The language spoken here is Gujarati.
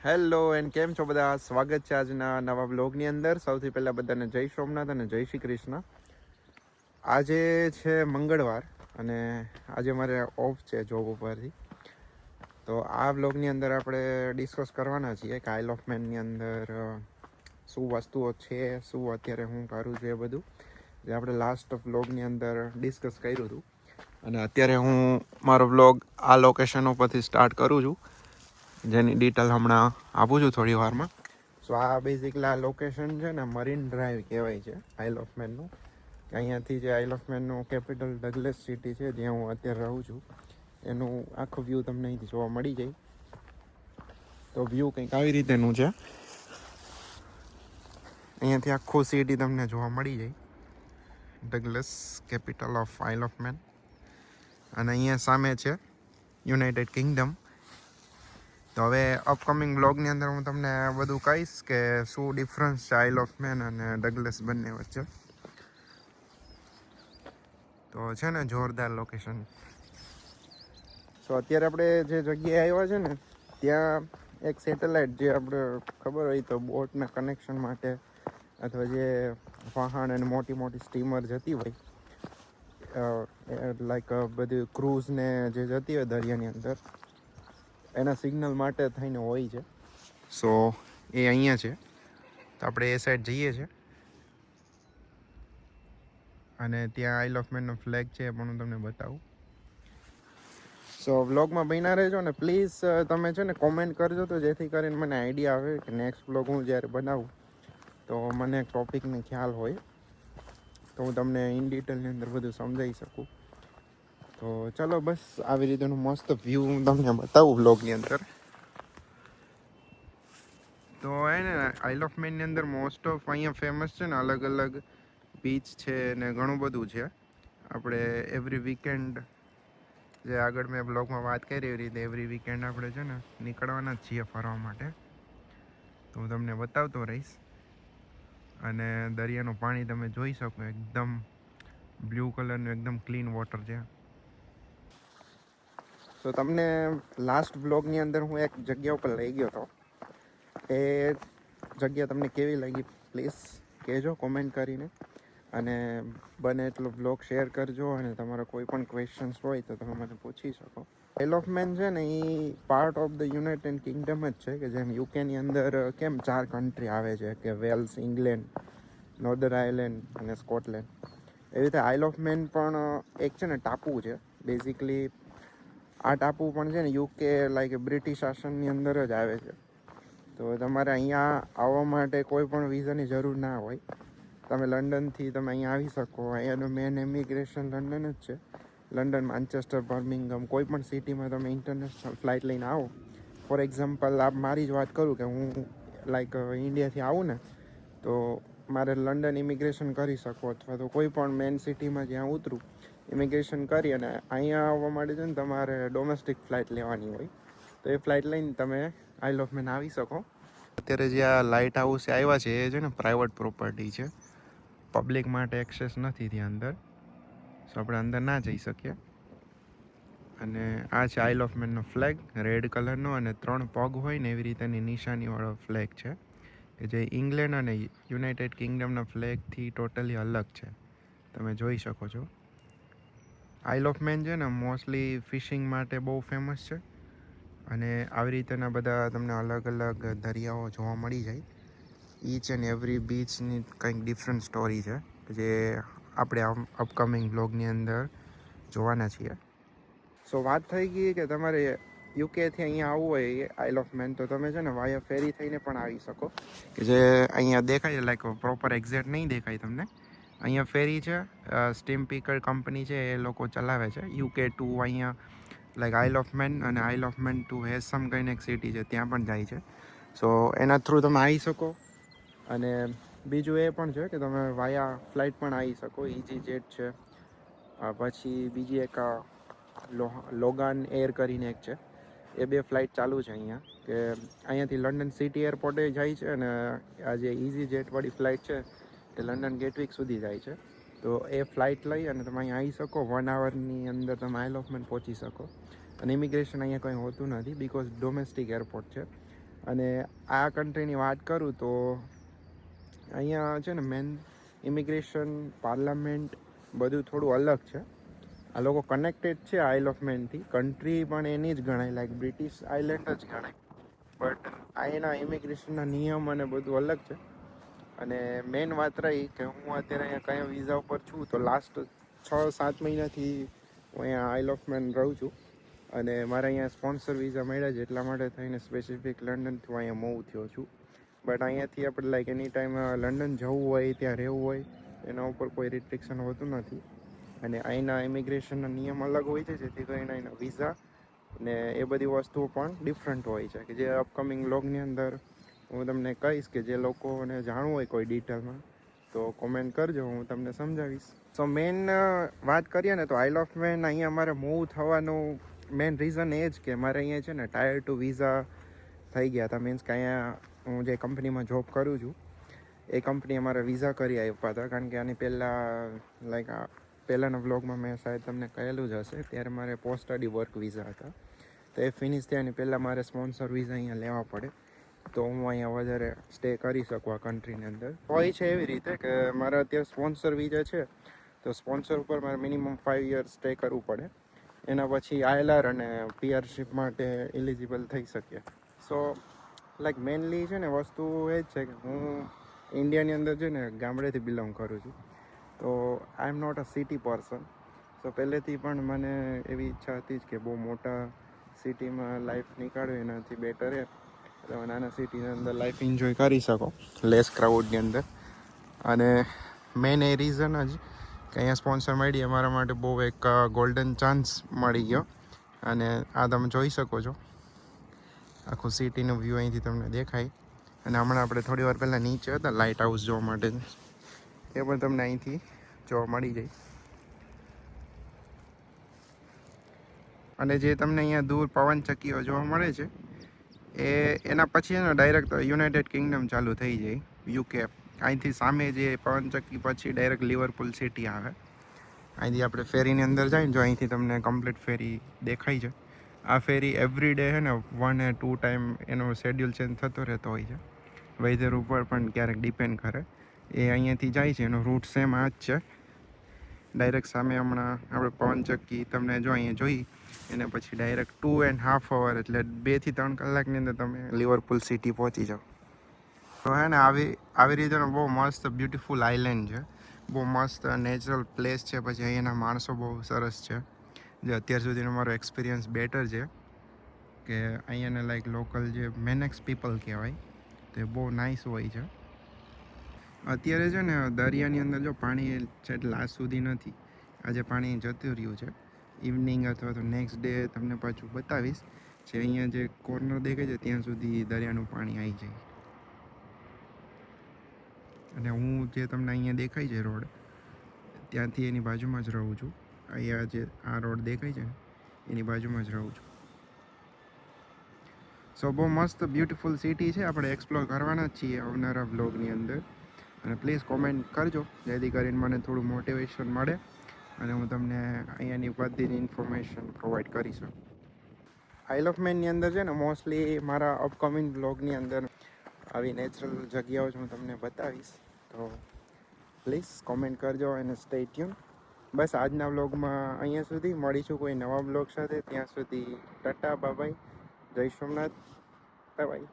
હેલો એન્ડ કેમ છો બધા? સ્વાગત છે આજના નવા બ્લોગની અંદર. સૌથી પહેલાં બધાને જય સોમનાથ અને જય શ્રી કૃષ્ણ. આજે છે મંગળવાર અને આજે મારે ઓફ છે જોબ ઉપરથી. તો આ બ્લોગની અંદર આપણે ડિસ્કસ કરવાના છીએ કે આઇલ ઓફ મેનની અંદર શું વસ્તુઓ છે, શું અત્યારે હું કરું છું, એ બધું જે આપણે લાસ્ટ બ્લોગની અંદર ડિસ્કસ કર્યું હતું. અને અત્યારે હું મારો બ્લોગ આ લોકેશન ઉપરથી સ્ટાર્ટ કરું છું, જેની ડિટેલ હમણાં આપું છું થોડી વારમાં. સો આ બેઝિકલી આ લોકેશન છે ને મરીન ડ્રાઈવ કહેવાય છે આઇલ ઓફ મેનનું. અહીંયાથી જે આઇલ ઓફ મેનનું કેપિટલ ડગલસ સિટી છે જ્યાં હું અત્યારે રહું છું એનું આખું વ્યૂ તમને અહીંથી જોવા મળી જાય. તો વ્યૂ કંઈક આવી રીતેનું છે. અહીંયાથી આખું સિટી તમને જોવા મળી જાય, Douglas capital of Isle of Man. અને અહીંયા સામે છે યુનાઇટેડ કિંગડમ. તો હવે અપકમિંગ બ્લોગની અંદર હું તમને બધું કહીશ કે શું ડિફરન્સ છે આઇલ ઓફ મેન અને ડગલસ બંને વચ્ચે. તો છે ને જોરદાર લોકેશન. સો અત્યારે આપણે જે જગ્યાએ આવ્યા છે ને ત્યાં એક સેટેલાઇટ, જે આપણે ખબર હોય તો બોટના કનેક્શન માટે અથવા જે વાહન અને મોટી મોટી સ્ટીમર જતી હોય, લાઈક બધી ક્રૂઝને જે જતી હોય દરિયાની અંદર, એના સિગ્નલ માટે થઈને હોય છે. સો એ અહીંયા છે. તો આપણે એ સાઈડ જઈએ છીએ અને ત્યાં આઇલ ઓફ મેનનો ફ્લેગ છે એ પણ હું તમને બતાવું. સો વ્લોગમાં બન્યા રહેજો ને પ્લીઝ. તમે છે ને કોમેન્ટ કરજો તો જેથી કરીને મને આઈડિયા આવે કે નેક્સ્ટ વ્લોગ હું જ્યારે બનાવું તો મને એક ટોપિકનો ખ્યાલ હોય તો હું તમને ઇન ડિટેલની અંદર બધું સમજાવી શકું. તો ચલો બસ આવી રીતેનું મસ્ત વ્યૂ હું તમને બતાવું વ્લોગની અંદર. તો ને આઇલ ઓફ મેનની અંદર મોસ્ટ ઓફ અહીંયા ફેમસ છે ને અલગ અલગ બીચ છે ને ઘણું બધું છે. આપણે એવરી વીકેન્ડ, જે આગળ મેં બ્લોગમાં વાત કરી એવી રીતે એવરી વીકેન્ડ આપણે છે ને નીકળવાના જ છીએ ફરવા માટે. તો હું તમને બતાવતો રહીશ. અને દરિયાનું પાણી તમે જોઈ શકો, એકદમ બ્લુ કલરનું, એકદમ ક્લીન વોટર છે. તો તમને લાસ્ટ બ્લોગની અંદર હું એક જગ્યા ઉપર લઈ ગયો હતો. એ જગ્યા તમને કેવી લાગી પ્લીઝ કહેજો કોમેન્ટ કરીને. અને બને એટલો બ્લોગ શેર કરજો અને તમારા કોઈ પણ ક્વેશ્ચન્સ હોય તો તમે મને પૂછી શકો. આઇલ ઓફ મેન છે ને એ part of the United Kingdom જ છે, કે જેમ યુકેની અંદર કેમ 4 કન્ટ્રી આવે છે કે વેલ્સ, ઇંગ્લેન્ડ, નોર્ધન આયર્લેન્ડ અને સ્કોટલેન્ડ, એવી રીતે આઇલ ઓફ મેન પણ એક છે ને ટાપુ છે. બેઝિકલી આ ટાપુ પણ છે ને યુકે લાઈક બ્રિટિશ શાસનની અંદર જ આવે છે. તો તમારે અહીંયા આવવા માટે કોઈ પણ વિઝાની જરૂર ના હોય. તમે લંડનથી તમે અહીંયા આવી શકો. અહીંયાનું મેન ઇમિગ્રેશન લંડન જ છે. લંડન, માન્ચેસ્ટર, બર્મિંગહામ, કોઈ પણ સિટીમાં તમે ઇન્ટરનેશનલ ફ્લાઇટ લઈને આવો. ફોર એક્ઝામ્પલ મારી જ વાત કરું કે હું લાઈક ઇન્ડિયાથી આવું ને તો મારે લંડન ઇમિગ્રેશન કરી શકો, અથવા તો કોઈ પણ મેન સિટીમાં જ્યાં ઉતરું ઇમિગ્રેશન કરી અને અહીંયા આવવા માટે છે ને તમારે ડોમેસ્ટિક ફ્લાઇટ લેવાની હોય. તો એ ફ્લાઇટ લઈને તમે આઇલ ઓફ મેન આવી શકો. અત્યારે જે આ લાઇટ હાઉસ આવ્યા છે એ છે ને પ્રાઇવેટ પ્રોપર્ટી છે, પબ્લિક માટે એક્સેસ નથી ત્યાં અંદર. સો આપણે અંદર ના જઈ શકીએ. અને આ છે આઇલ ઓફ મેનનો ફ્લેગ, રેડ કલરનો, અને 3 પગ હોય ને એવી રીતેની નિશાનીવાળો ફ્લેગ છે, કે જે ઇંગ્લેન્ડ અને યુનાઇટેડ કિંગડમના ફ્લેગથી ટોટલી અલગ છે. તમે જોઈ શકો છો. આઇલ ઓફ મેન છે ને મોસ્ટલી ફિશિંગ માટે બહુ ફેમસ છે. અને આવી રીતેના બધા તમને અલગ અલગ દરિયાઓ જોવા મળી જાય. ઈચ એન્ડ એવરી બીચની કંઈક ડિફરન્ટ સ્ટોરી છે, જે આપણે અપકમિંગ બ્લોગની અંદર જોવાના છીએ. સો વાત થઈ ગઈ કે તમારે યુકેથી અહીંયા આવવું હોય આઇલ ઓફ મેન, તો તમે છે ને વાયા ફેરી થઈને પણ આવી શકો, કે જે અહીંયા દેખાય લાઈક પ્રોપર એક્ઝેક્ટ નહીં દેખાય તમને. અહીંયા ફેરી છે, સ્ટીમ પીકર કંપની છે એ લોકો ચલાવે છે. યુકે ટુ અહીંયા લાઈક આઇલ ઓફ મેન અને આઇલ ઓફ મેન ટુ હેસમ કરીને એક સિટી છે ત્યાં પણ જાય છે. સો એના થ્રુ તમે આવી શકો. અને બીજું એ પણ છે કે તમે વાયા ફ્લાઇટ પણ આવી શકો. ઇઝી જેટ છે, પછી બીજી એક લોગાન એર કરીને એક છે. એ 2 ફ્લાઇટ ચાલુ છે અહીંયા, કે અહીંયાથી લંડન સિટી એરપોર્ટે જાય છે અને આ જે ઇઝી જેટવાળી ફ્લાઇટ છે એ લંડન ગેટવિક સુધી જાય છે. તો એ ફ્લાઇટ લઈ અને તમે અહીંયા આવી શકો. 1 આવરની અંદર તમે આઇલ ઓફ મેન પહોંચી શકો. અને ઇમિગ્રેશન અહીંયા કંઈ હોતું નથી, બિકોઝ ડોમેસ્ટિક એરપોર્ટ છે. અને આ કન્ટ્રીની વાત કરું તો અહીંયા છે ને મેન ઇમિગ્રેશન, પાર્લામેન્ટ બધું થોડું અલગ છે. આ લોકો કનેક્ટેડ છે આઇલ ઓફ મેનથી. કન્ટ્રી પણ એની જ ગણાય, લાઈક બ્રિટિશ આઇલેન્ડ જ ગણાય. બટ આ એના ઇમિગ્રેશનના નિયમ અને બધું અલગ છે. અને મેઇન વાત રહી કે હું અત્યારે અહીંયા કયા વિઝા ઉપર છું, તો લાસ્ટ 6-7 મહિનાથી હું અહીંયા આઇલ ઓફ મેન રહું છું. અને મારે અહીંયા સ્પોન્સર વિઝા મળ્યા છે, એટલા માટે થઈને સ્પેસિફિક લંડનથી હું અહીંયા મૂવ થયો છું. બટ અહીંયાથી આપણે લાઈક એની ટાઈમ લંડન જવું હોય, ત્યાં રહેવું હોય, એના ઉપર કોઈ રિસ્ટ્રિક્શન હોતું નથી. અને અહીંના ઇમિગ્રેશનના નિયમ અલગ હોય છે, જેથી કરીને અહીંના વિઝા ને એ બધી વસ્તુઓ પણ ડિફરન્ટ હોય છે, કે જે અપકમિંગ વ્લોગની અંદર હું તમને કહીશ. કે જે લોકોને જાણવું હોય કોઈ ડિટેલમાં તો કોમેન્ટ કરજો, હું તમને સમજાવીશ. સો મેઇન વાત કરીએ ને તો આઇલ ઓફ મેન અહીંયા મારે મૂવ થવાનું મેઇન રીઝન એ જ કે મારે અહીંયા છે ને ટાયર 2 વિઝા થઈ ગયા હતા. મીન્સ કે અહીંયા હું જે કંપનીમાં જોબ કરું છું એ કંપનીએ મારે વિઝા કરી આપ્યા હતા. કારણ કે આની પહેલાં લાઈક પહેલાંના વ્લોગમાં મેં શાયદ તમને કહેલું જ હશે, ત્યારે મારે પોસ્ટ સ્ટડી વર્ક વિઝા હતા. તો એ ફિનિશ થયાની પહેલાં મારે સ્પોન્સર વિઝા અહીંયા લેવા પડે, તો હું અહીંયા વધારે સ્ટે કરી શકું આ કન્ટ્રીની અંદર. હોય છે એવી રીતે કે મારે અત્યારે સ્પોન્સર વિઝા છે, તો સ્પોન્સર ઉપર મારે મિનિમમ 5 યર્સ સ્ટે કરવું પડે. એના પછી આઈએલઆર અને પીઆરશીપ માટે એલિજિબલ થઈ શકીએ. સો લાઈક મેઇનલી છે ને વસ્તુ એ જ છે કે હું ઇન્ડિયાની અંદર છે ને ગામડેથી બિલોંગ કરું છું, તો I am not a city person. So પહેલેથી પણ મને એવી ઈચ્છા હતી જ કે બહુ મોટા સિટીમાં લાઈફ નીકાળવી એનાથી બેટર એ તમે નાના સિટીની અંદર લાઈફ એન્જોય કરી શકો લેસ ક્રાઉડની અંદર. અને મેઇન એ રીઝન જ કે અહીંયા સ્પોન્સર મળી અમારા માટે બહુ એક ગોલ્ડન ચાન્સ મળી ગયો. અને આ તમે જોઈ શકો છો, આખું સિટીનો વ્યૂ અહીંથી તમને દેખાય. અને હમણાં આપણે થોડી વાર પહેલાં નીચે હતા લાઇટ હાઉસ જોવા માટે, એ પણ તમને અહીંથી જોવા મળી જાય. અને જે તમને અહીંયા દૂર પવનચક્કીઓ જોવા મળે છે એના પછી એનો ડાયરેક્ટ યુનાઇટેડ કિંગડમ ચાલુ થઈ જાય, યુકે. અહીંથી સામે જે પવનચક્કી પછી ડાયરેક્ટ લિવરપુલ સિટી આવે. અહીંથી આપણે ફેરીની અંદર જઈને જો અહીંથી તમને કમ્પ્લીટ ફેરી દેખાય છે. આ ફેરી એવરી ડે છે ને 1 or 2 ટાઈમ એનો શેડ્યુલ ચેન્જ થતો રહેતો હોય છે, વેધર ઉપર પણ ક્યારેક ડિપેન્ડ કરે. એ અહીંયાથી જાય છે, એનો રૂટ સેમ આ જ છે. ડાયરેક્ટ સામે હમણાં આપણે પવનચક્કી તમને જો અહીંયા જોઈ, એને પછી ડાયરેક્ટ 2.5 hour એટલે 2 થી 3 કલાકની અંદર તમે લિવરપુલ સિટી પહોંચી જાઓ. તો હે ને આવી રીતેનો બહુ મસ્ત બ્યુટીફુલ આઇલેન્ડ છે, બહુ મસ્ત નેચરલ પ્લેસ છે. પછી અહીંયાના માણસો બહુ સરસ છે, જે અત્યાર સુધીનો મારો એક્સપિરિયન્સ બેટર છે. કે અહીંયાના લાઈક લોકલ જે મેનેક્સ પીપલ કહેવાય તે બહુ નાઇસ હોય છે. અત્યારે છે ને દરિયાની અંદર જો પાણી છે લાસ્ટ સુધી નથી, આજે પાણી જતું રહ્યું છે. ઇવનિંગ અથવા તો નેક્સ્ટ ડે તમને પાછું બતાવીશ. જે અહીંયા જે કોર્નર દેખાય છે ત્યાં સુધી દરિયાનું પાણી આવી જાય. અને હું જે તમને અહીંયા દેખાય છે રોડ, ત્યાંથી એની બાજુમાં જ રહું છું. અહીંયા જે આ રોડ દેખાય છે એની બાજુમાં જ રહું છું. સો બહુ મસ્ત બ્યુટીફુલ સિટી છે, આપણે એક્સપ્લોર કરવાના જ છીએ આવનારા બ્લોગની અંદર. અને પ્લીઝ કોમેન્ટ કરજો, જેથી કરીને મને થોડું મોટિવેશન મળે અને હું તમને અહીંયાની બધીની ઇન્ફોર્મેશન પ્રોવાઈડ કરી શકું. આઇલ ઓફ મેનની અંદર છે ને મોસ્ટલી મારા અપકમિંગ બ્લોગની અંદર આવી નેચરલ જગ્યાઓ જ હું તમને બતાવીશ. તો પ્લીઝ કોમેન્ટ કરજો અને સ્ટે ટ્યુન. બસ આજના બ્લોગમાં અહીંયા સુધી. મળીશું કોઈ નવા બ્લોગ સાથે. ત્યાં સુધી ટાટા, બાય બાય, જય સોમનાથ, બાય બાય.